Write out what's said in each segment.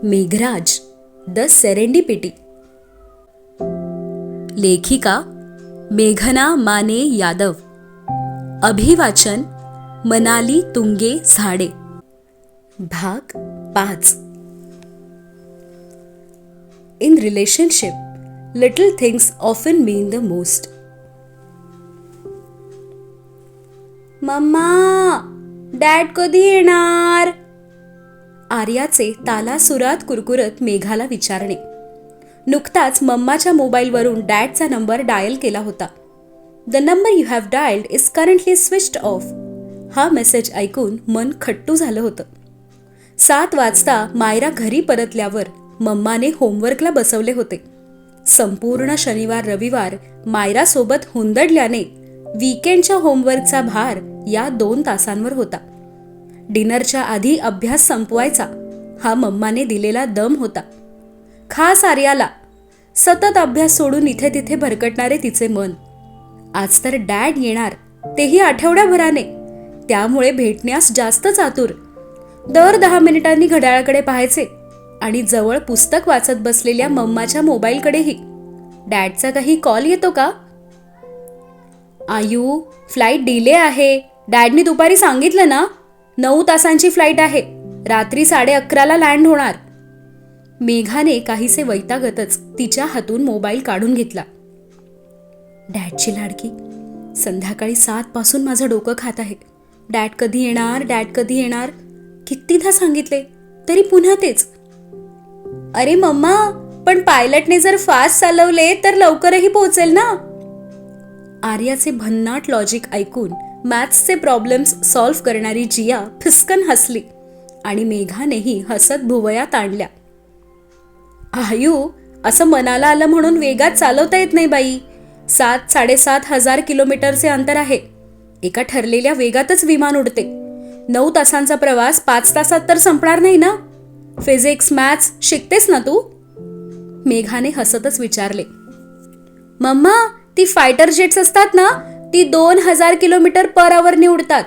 Meghraj the serendipity. लेखिका मेघना माने यादव. अभिवाचन मनाली तुंगे झाडे. भाग 5. In relationship, little things often mean the most. Mamma, dad कधी येणार? आर्याचे तालासुरात कुरकुरत मेघाला विचारणे. नुकताच मम्माच्या मोबाईलवरून डॅडचा नंबर डायल केला होता. The number you have dialled is currently switched off. हा मेसेज ऐकून मन खट्टू झालं होतं. 7 वाजता मायरा घरी परतल्यावर मम्माने होमवर्कला बसवले होते. संपूर्ण शनिवार रविवार मायरा सोबत हुंदडल्याने वीकेंडच्या होमवर्कचा भार या 2 तासांवर होता. डिनरच्या आधी अभ्यास संपवायचा हा मम्माने दिलेला दम होता. खास आर्याला सतत अभ्यास सोडून इथे तिथे भरकटणारे तिचे मन. आज तर डॅड येणार, तेही आठवड्याभराने. त्यामुळे भेटण्यास जास्तच आतुर. दर 10 मिनिटांनी घड्याळाकडे पाहायचे आणि जवळ पुस्तक वाचत बसलेल्या मम्माच्या मोबाईलकडेही. डॅडचा काही कॉल येतो का? आयू, फ्लाईट डिले आहे. डॅडनी दुपारी सांगितलं ना, 9 तासांची फ्लाईट आहे. रात्री 11:30 लँड होणार. मेघाने काहीसे वैतागतच तिच्या हातून मोबाईल काढून घेतला. डॅडची लाडकी, संध्याकाळी 7 पासून माझं डोकं खात आहे. डॅड कधी येणार, डॅड कधी येणार? कितीदा सांगितले तरी पुन्हा तेच. अरे मम्मा, पण पायलटने जर फास्ट चालवले तर लवकरही पोहोचेल ना. आर्याचे भन्नाट लॉजिक ऐकून मॅथ्सचे प्रॉब्लेम्स सॉल्व्ह करणारी जिया फिस्कन हसली आणि मेघानेही हसत भुवया ताणल्या. आयू, असं मनाला आलं म्हणून वेगात चालवता येत नाही बाई. 7-7.5 हजार किलोमीटरचे अंतर आहे. एका ठरलेल्या वेगातच विमान उडते. 9 तासांचा प्रवास 5 तासात तर संपणार नाही ना. फिजिक्स मॅथ्स शिकतेस ना तू? मेघाने हसतच विचारले. मम्मा, ती फायटर जेट्स असतात ना, ती 2000 किलोमीटर पर आवरने उडतात.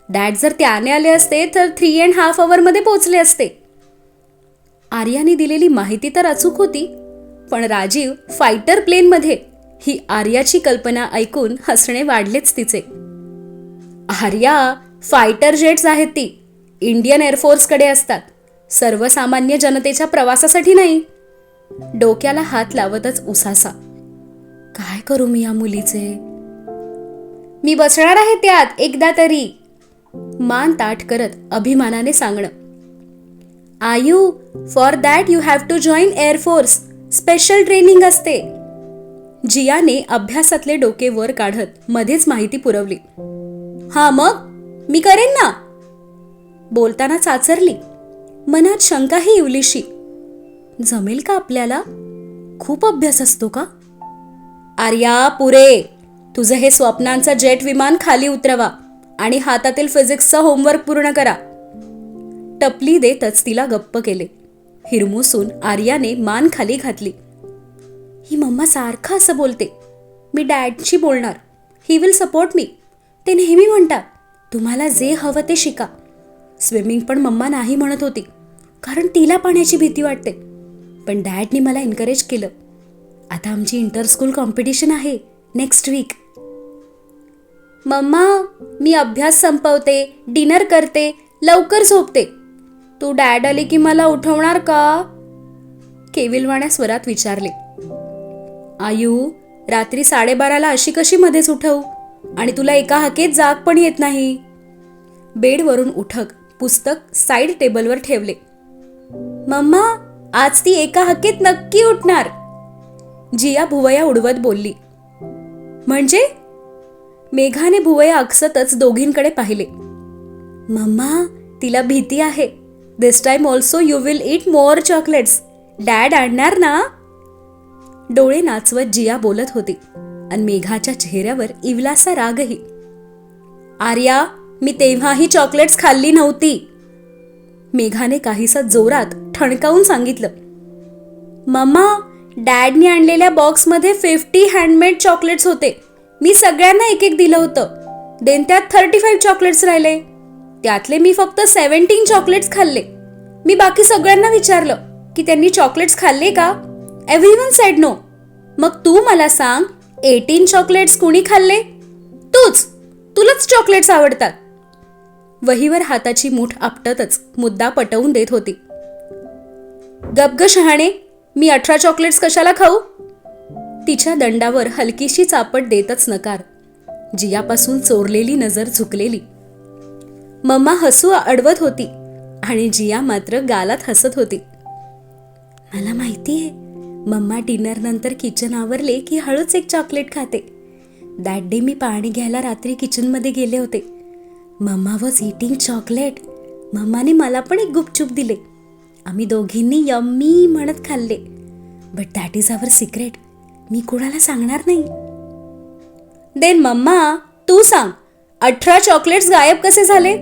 डॅड जर त्याने आले असते तर 3.5 hours पोहोचले असते. आर्याने दिलेली माहिती तर अचूक होती, पण राजीव फायटर प्लेनमध्ये, ही आर्याची कल्पना ऐकून हसणे वाढलेच तिचे. आर्या, फायटर जेट्स आहेत ती. इंडियन एअरफोर्सकडे असतात. सर्वसामान्य जनतेच्या प्रवासासाठी नाही. डोक्याला हात लावतच उसासा. काय करू मी या मुलीचे? मी बसणार आहे त्यात एकदा तरी, मान ताठ करत अभिमानाने सांगणं. Ayu, for that you have to join air force. Special training असते. जियाने अभ्यासातले डोके वर काढत मध्येच माहिती पुरवली. हा मग मी करेन ना. बोलताना चाचरली. मनात शंकाही इवलीशी. जमेल का आपल्याला? खूप अभ्यास असतो का? आर्या, पुरे. तुझं हे स्वप्नांचं जेट विमान खाली उतरवा आणि हातातील फिजिक्सचं होमवर्क पूर्ण करा. टपली देतच तिला गप्प केले. हिरमुसून आर्याने मान खाली घातली. ही मम्मा सारखं असं बोलते. मी डॅडशी बोलणार. He will support me. ते नेहमी म्हणतात, तुम्हाला जे हवं ते शिका. स्विमिंग पण मम्मा नाही म्हणत होती, कारण तिला पाण्याची भीती वाटते. पण डॅडनी मला एनकरेज केलं. आता आमची इंटर स्कूल कॉम्पिटिशन आहे नेक्स्ट वीक. मम्मा, मी अभ्यास संपवते, डिनर करते, लवकर झोपते. तू डॅड आले की मला उठवणार का? केविलवाण्या स्वरात विचारले. आयू, रात्री 12:30 अशी कशी मध्येच उठवू? आणि तुला एका हाकेत जाग पण येत नाही. बेडवरून उठक पुस्तक साईड टेबलवर ठेवले. मम्मा, आज ती एका हाकेत नक्की उठणार. जिया भुवया उडवत बोलली. म्हणजे? मेघाने भुवया अकसतच दोघींकडे पाहिले. मम्मा, तिला भीती आहे. This time also you will eat more chocolates. Dad आणणार ना? डोळे नाचवत जिया बोलत होती आणि मेघाच्या चेहऱ्यावर इवलासा रागही. आर्या, मी तेव्हाही चॉकलेट्स खाल्ली नव्हती. मेघाने काहीसा जोरात ठणकावून सांगितलं. मम्मा, डॅडनी आणलेल्या बॉक्समध्ये 50 हँडमेड चॉकलेट्स होते. मी सगळ्यांना एक दिलं होतं. देन त्यात 35 चॉकलेट्स राहिले. त्यातले मी फक्त 17 चॉकलेट्स खाल्ले. मी बाकी सगळ्यांना विचारलं, की त्यांनी चॉकलेट्स खाल्ले का? Everyone said no. मग तू मला सांग, 18 चॉकलेट्स कुणी खाल्ले? तूच. तुलाच चॉकलेट्स आवडतात. वहीवर हाताची मूठ आपटतच मुद्दा पटवून देत होती. गप ग शहाणे, मी 18 चॉकलेट्स कशाला खाऊ? तिच्या दंडावर हलकीशी चापट देतच नकार. जियापासून चोरलेली नजर झुकलेली. मम्मा हसू अडवत होती आणि जिया मात्र गालात हसत होती. मला माहितीये, मम्मा डिनर नंतर किचन आवरले की हळूच एक चॉकलेट खाते. दॅट डे मी पाणी घ्यायला रात्री किचनमध्ये गेले होते. Mamma was eating chocolate. मम्माने मला पण एक गुपचूप दिले. आम्ही दोघींनी यम्मी म्हणत खाल्ले. But that is our secret. मी कोणाला सांगणार नाही. देन मम्मा, तू सांग, 18 चॉकलेट्स गायब कसे झाले?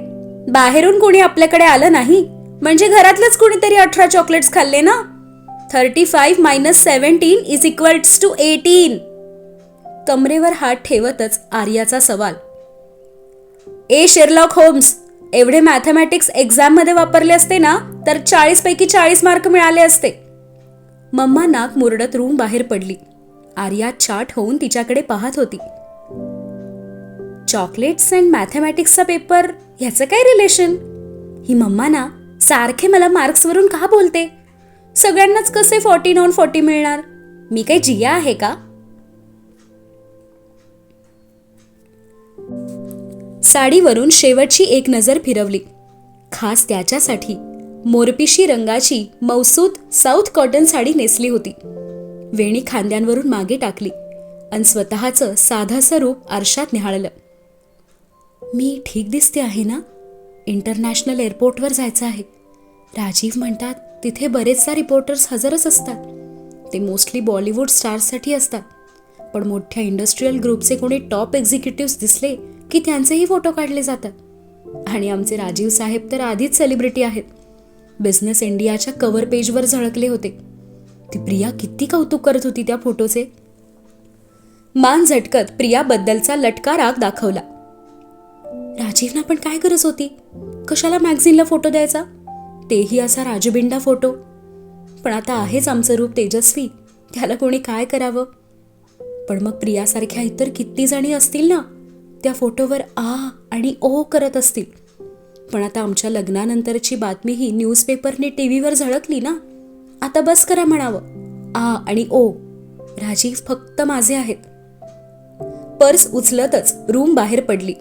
बाहेरून कोणी आपल्याकडे आलं नाही म्हणजे घरातलंच कोणीतरी 18 चॉकलेट्स खाल्ले ना? 35 - 17 इज इक्वल्स टू 18. कमरेवर हात ठेवतच आर्याचा सवाल. ए शेरलॉक होम्स, एवढे मॅथमॅटिक्स एक्झाम मध्ये वापरले असते ना तर 40 पैकी 40 मार्क मिळाले असते. मम्मा नाक मुरडत रूम बाहेर पडली. आर्या चाट होऊन तिच्याकडे पाहत होती. चॉकलेट्स अँड मॅथमॅटिक्सचा पेपर ह्याचं काय रिलेशन? ही मम्मा ना सारखे मला मार्क्सवरून का बोलते? सगळ्यांनाच कसे 40 ऑन 40 मिळणार? मी काही जिया आहे का? साडीवरून शेवटची एक नजर फिरवली. खास त्याच्यासाठी मोरपिशी रंगाची मौसूद साऊथ कॉटन साडी नेसली होती. वेणी खांद्यांवरून मागे टाकली आणि स्वतःचं साधाचं रूप आरशात निहाळलं. मी ठीक दिसते आहे ना? इंटरनॅशनल एअरपोर्टवर जायचं आहे. राजीव म्हणतात तिथे बरेचदा रिपोर्टर्स हजरच असतात. ते मोस्टली बॉलिवूड स्टार्ससाठी असतात. पण मोठ्या इंडस्ट्रीयल ग्रुपचे कोणी टॉप एक्झिक्युटिव्ह दिसले की त्यांचेही फोटो काढले जातात. आणि आमचे राजीव साहेब तर आधीच सेलिब्रिटी आहेत. बिझनेस इंडियाच्या कव्हर पेजवर झळकले होते. ती प्रिया किती कौतुक करत होती त्या फोटोचे. मान झटकत प्रियाबद्दलचा लटका राग दाखवला. राजीवना पण काय गरज होती? कशाला मॅगझिनला फोटो द्यायचा? तेही असा राजबिंडा फोटो. पण आता आहेच आमचं रूप तेजस्वी, त्याला कोणी काय करावं? पण मग प्रियासारख्या इतर किती जणी असतील ना, त्या फोटोवर आ आणि ओ करत असतील. पण आता आमच्या लग्नानंतरची बातमी ही न्यूजपेपरने टीव्हीवर झळकली ना, आता बस करा म्हणावं. आ आणि ओ. राजीव फक्त माझे आहेत. पर्स उचलतच रूम बाहेर पडली.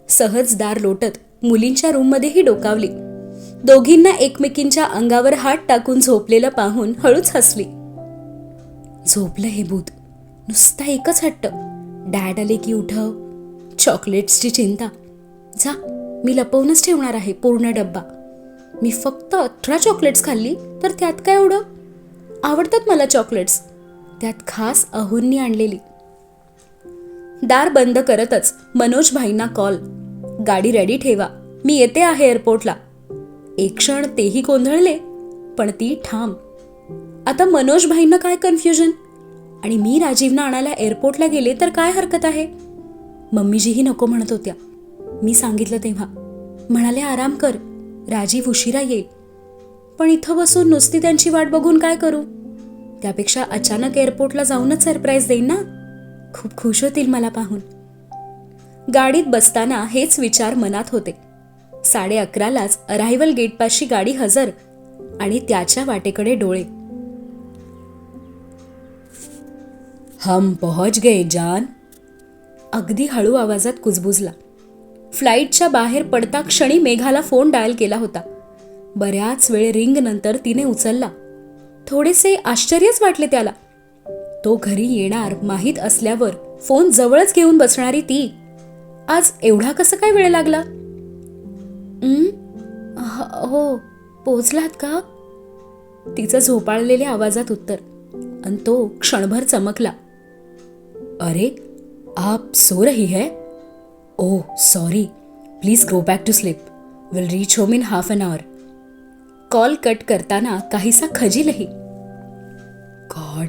सहज दार लोटत मुलींच्या रूममध्येही डोकावली. दोघींना एकमेकींच्या अंगावर हात टाकून झोपलेलं पाहून हळूच हसली. झोपलं हे भूत. नुसता एकच हट्ट, डॅड आले की उठव. चॉकलेट्सची चिंता. जा, मी लपवूनच ठेवणार आहे पूर्ण डब्बा. मी फक्त 18 चॉकलेट्स खाल्ली तर त्यात काय एवढं? आवडतात मला चॉकलेट्स, त्यात खास अहोंनी आणलेली. दार बंद करतच मनोज भाईंना कॉल. गाडी रेडी ठेवा, मी येते आहे एअरपोर्टला. एक क्षण तेही गोंधळले, पण ती ठाम. आता मनोज भाईंना काय कन्फ्युजन? आणि मी राजीवना आणायला एअरपोर्टला गेले तर काय हरकत आहे? मम्मीजीही नको म्हणत होत्या. मी सांगितलं तेव्हा म्हणाले आराम कर, राजीव उशिरा येईल. पण इथं बसून नुसती त्यांची वाट बघून काय करू? त्यापेक्षा अचानक एअरपोर्टला जाऊनच सरप्राईज देईन ना. खूप खुश होतील मला पाहून. गाडीत बसताना हेच विचार मनात होते. 11:30लाच अरायव्हल गेटपाशी गाडी हजर आणि त्याच्या वाटेकडे डोळे. हम पहुंच गए जान. अगदी हळू आवाजात कुजबुजला. फ्लाईटच्या बाहेर पडता क्षणी मेघाला फोन डायल केला होता. बऱ्याच वेळ रिंग नंतर तिने उचलला. थोडेसे आश्चर्यच वाटले त्याला. तो घरी येणार माहीत असल्यावर फोन जवळच घेऊन बसणारी ती आज एवढा कसं काय वेळ लागला? हो, पोहोचलात का? तिचं झोपाळलेल्या आवाजात उत्तर. आणि तो क्षणभर चमकला. अरे, आप सो रही है? Oh sorry, please go back to sleep. Will reach home in half an hour. Call cut करताना काहीसा खजीलही. गॉड,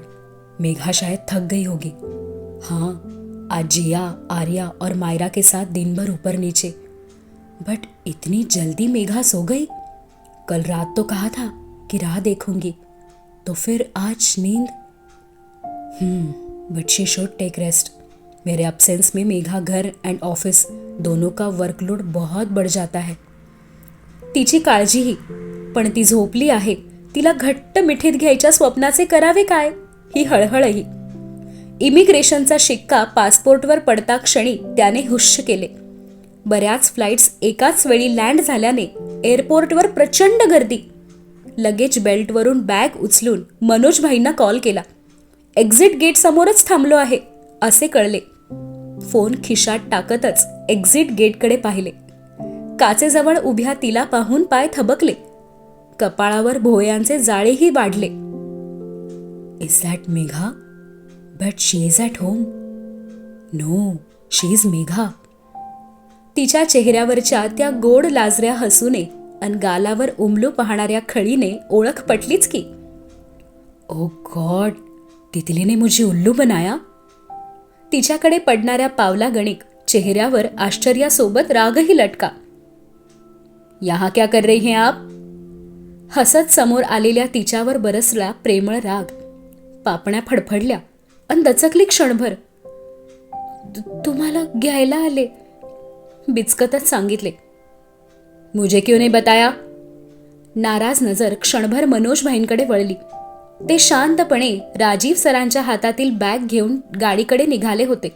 मेघा शायद थक गई होगी. हाँ, आज जिया, आर्या और मायरा के साथ दिन भर ऊपर नीचे. बट इतनी जल्दी मेघा सो गई? कल रात तो कहा था कि राह देखूंगी. तो फिर आज नींद? But she should take rest. मेरे अब्सेंस में मेघा घर एंड ऑफिस दोनों का वर्कलोड बहुत बढ़ जाता है. तिची काळजीही. पण ती झोपली आहे. तिला घट्ट मिठीत घ्यायच्या स्वप्नाचे करावे काय, ही हळहळही. इमिग्रेशनचा शिक्का पासपोर्टवर पडता क्षणी त्याने हुश्य केले. बऱ्याच फ्लाइट्स एकाच वेळी लँड झाल्याने एअरपोर्टवर प्रचंड गर्दी. लगेज बेल्टवरून बॅग उचलून मनोज भाईंना कॉल केला. एक्झिट गेट समोरच थांबलो आहे असे कळले. फोन खिशात टाकतच एक्झिट गेटकडे पाहिले. काचेजवळ उभ्या तिला पाहून पाय थबकले. कपाळावर भोयांचे जाळेही वाढले. Is that Megha? But she is at home. No, she is Megha. तिच्या चेहऱ्यावरच्या त्या गोड लाजऱ्या हसूने आणि गालावर उमलू पाहणाऱ्या खळीने ओळख पटलीच की. ओ गॉड, तितलीने मुझे उल्लू बनाया. तिच्याकडे पडणाऱ्या पावला गणिक चेहऱ्यावर आश्चर्यासोबत रागही लटका. यहाँ क्या कर रही हैं आप? हसत समोर आलेल्या तिच्यावर बरसला प्रेमळ राग. पापण्या फडफडल्या आणि दचकली क्षणभर. तुम्हाला घ्यायला आले, बिचकतच सांगितले. मुझे क्यों नहीं बताया? नाराज नजर क्षणभर मनोज भाईंकडे वळली. ते शांतपणे राजीव सरांच्या हातातील बॅग घेऊन गाडीकडे निघाले होते.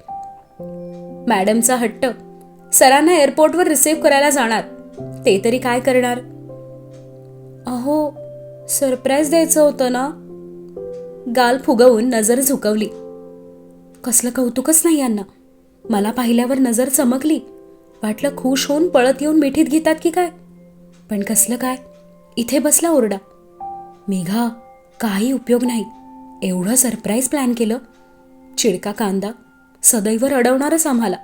मॅडमचा हट्ट. सरांना एअरपोर्टवर रिसीव्ह करायला जाणार. ते तरी काय करणार? अहो, सरप्राईज द्यायचं होतं ना. गाल फुगवून नजर झुकवली. कसलं कौतुकच नाही यांना. मला पाहिल्यावर नजर चमकली. वाटलं खुश होऊन पळत येऊन मिठीत घेतात की काय. पण कसलं काय, इथे बसला ओरडा. मेघा, काही उपयोग नाही. एवढं सरप्राईज प्लॅन केलं. चिडका कांदा. सदैव रडवणारच आम्हाला.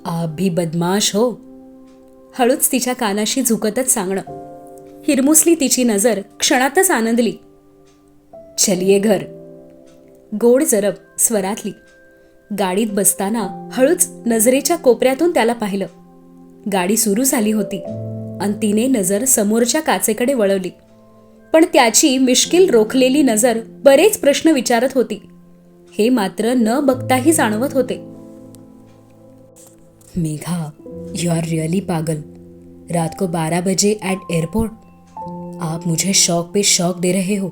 आप भी बदमाश हो. हळूच तिच्या कानाशी झुकतच सांगणं. हिरमुसली तिची नजर क्षणातच आनंदली. चलिये घर. गोड जरब स्वरातली. गाडीत बसताना हळूच नजरेच्या कोपऱ्यातून त्याला पाहिलं. गाडी सुरू झाली होती आणि तिने नजर समोरच्या काचेकडे वळवली. पण त्याची मिश्किल रोखलेली नजर बरेच प्रश्न विचारत होती. हे मात्र न बघताही जाणवत होते. मेघा, यू आर रियली पागल. रात को 12 बजे एट एयरपोर्ट. आप मुझे शौक पे शौक दे रहे हो.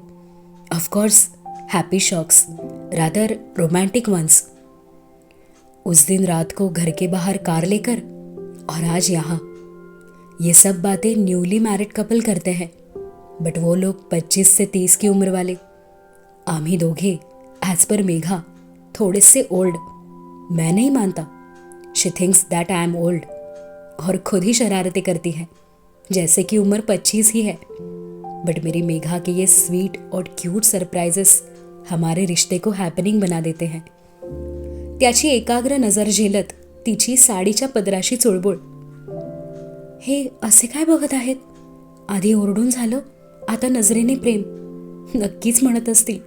Of course happy shocks, rather romantic ones. उस दिन रात को घर के बाहर कार लेकर और आज यहाँ. ये सब बातें न्यूली मैरिड कपल करते हैं. बट वो लोग 25 से 30 की उम्र वाले. आम्ही दोघे ॲज पर मेघा थोड़े से ओल्ड. मैं नहीं मानता. She thinks that I am old और खुद ही शरारतें करती है जैसे कि उम्र 25 ही है. बट मेरी मेघा के ये स्वीट और क्यूट सरप्राइजेस हमारे रिश्ते को हैपनिंग बना देते हैं. त्याची एकाग्र नजर झेलत तिची साडीच्या पदराशी चुळबुळ. हे असे काय बघत आहेत? आधी ओरडून झालं, आता नजरेने प्रेम. नक्कीच म्हणत असतील,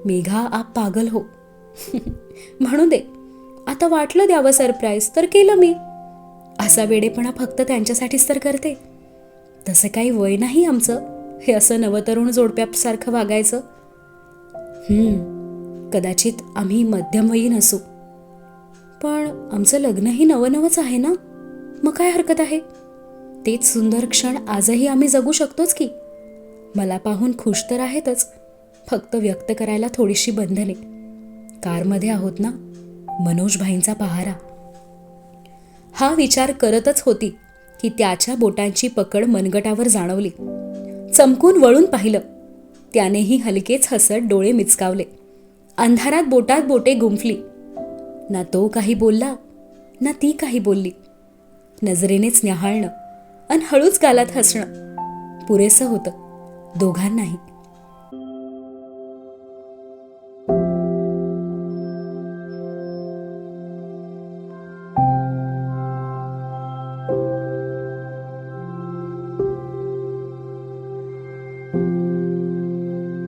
मेघा आप पागल हो. म्हणू दे. आता वाटलं द्यावं सरप्राईज तर केलं मी. असा वेडेपणा फक्त त्यांच्यासाठीच तर करते. तसं काही वय नाही आमचं हे असं नवतरुण जोडप्यासारखं वागायचं. कदाचित आम्ही मध्यमवयीन असू, पण आमचं लग्नही नवनवच आहे ना. मग काय हरकत आहे? तेच सुंदर क्षण आजही आम्ही जगू शकतोच की. मला पाहून खुश तर आहेतच, फक्त व्यक्त करायला थोडीशी बंधने. कारमध्ये आहोत ना. मनोज भाईंचा पहारा. हा विचार करतच होती की त्याच्या बोटांची पकड मनगटावर जाणवली. चमकून वळून पाहिलं. त्यानेही हलकेच हसत डोळे मिचकावले. अंधारात बोटात बोटे गुंफली. ना तो काही बोलला ना ती काही बोलली. नजरेनेच न्याहाळणं आणि हळूच गालात हसणं पुरेसं होतं दोघांनाही.